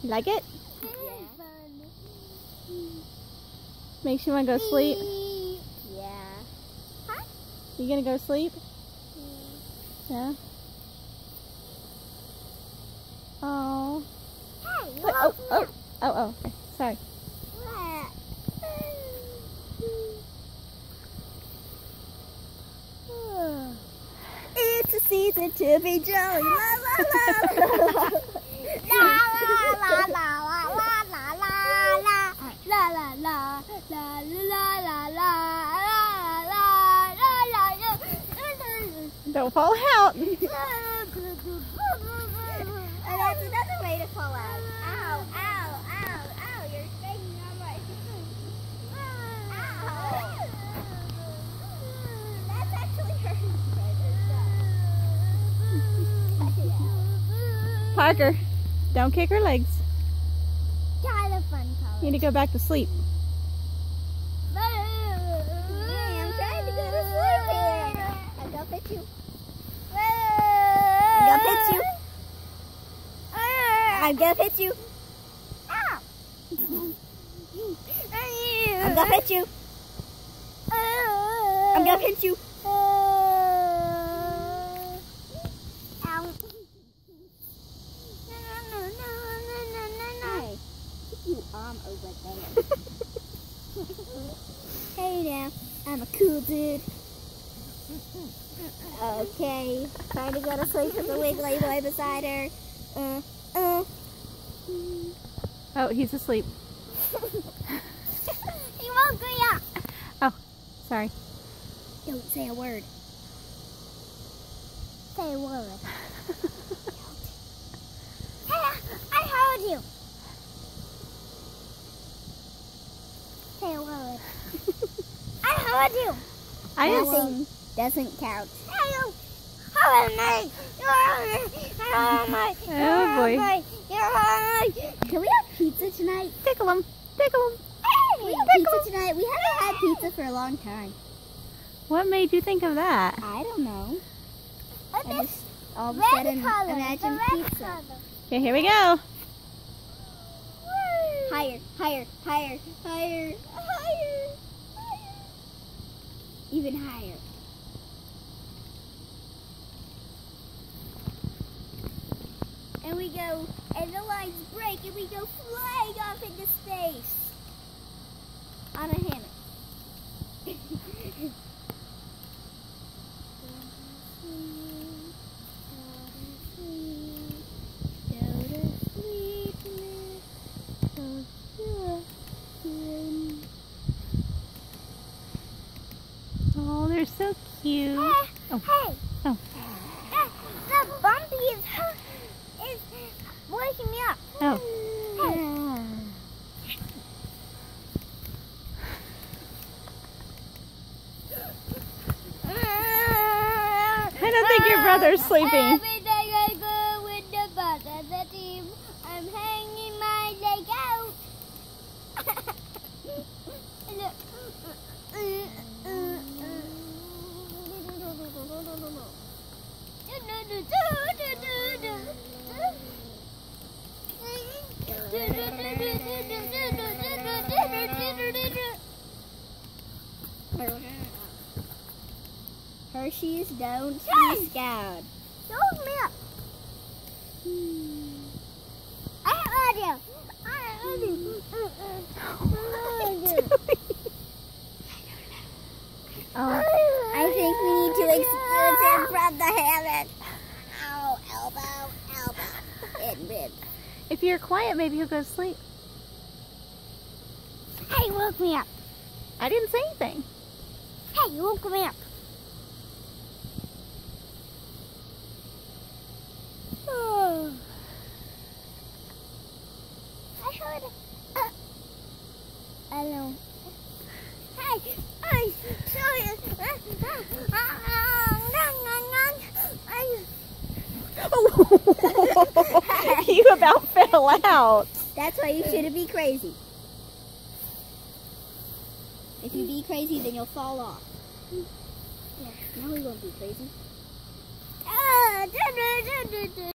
You like it? Yeah. Makes you want to go sleep? Yeah. Huh? You gonna go sleep? Yeah. Oh. Hey, you Oh. Okay. Sorry. It's a season to be jolly. La la la la. La la la la la la la la la la la la la la la. Don't fall out. And that's another way to fall out. Ow, ow, ow, ow. You're banging on my ow. That's actually hurting. Parker, don't kick her legs. Kind of fun color. You need to go back to sleep. I'm trying to go to sleep here. I'm gonna fit you. I'm gonna fit you. Ow! I'm gonna hit you. I'm gonna hit you. Ow. Hey, keep your arm over there. Hey now, I'm a cool dude. Okay, trying to go to sleep with the wiggly boy beside her. Oh, he's asleep. He woke me up. Oh, sorry. Don't say a word. Say a word. I heard you. Say a word. I heard you. I didn't. Doesn't count. Oh boy. Can we have pizza tonight? Tickle him. Tickle him. Can we have pizza tonight? We haven't had pizza for a long time. What made you think of that? I don't know. I just all of a sudden imagined pizza. Okay, here we go. Higher, higher, higher, higher, higher, higher. Even higher. And we go, and the lines break, and we go flying off into space on a hammock. Oh, they're so cute. Oh. Oh. The Bumpy is waking me up. Oh. I don't think your brother's sleeping. Every day I go with the bus and the team. I'm hanging my leg out. Hershey's don't be scared. Don't me up. I heard you. I heard you. Oh. I think we need to excuse him from the hammock. Ow, elbow, elbow, and rib. If you're quiet, maybe he'll go to sleep. Hey, you woke me up. I didn't say anything. Hey, you woke me up. I heard it. Hello. Hey, I'm sorry. You about fell out. That's why you shouldn't be crazy. If you be crazy, then you'll fall off. Yeah, now we won't be crazy.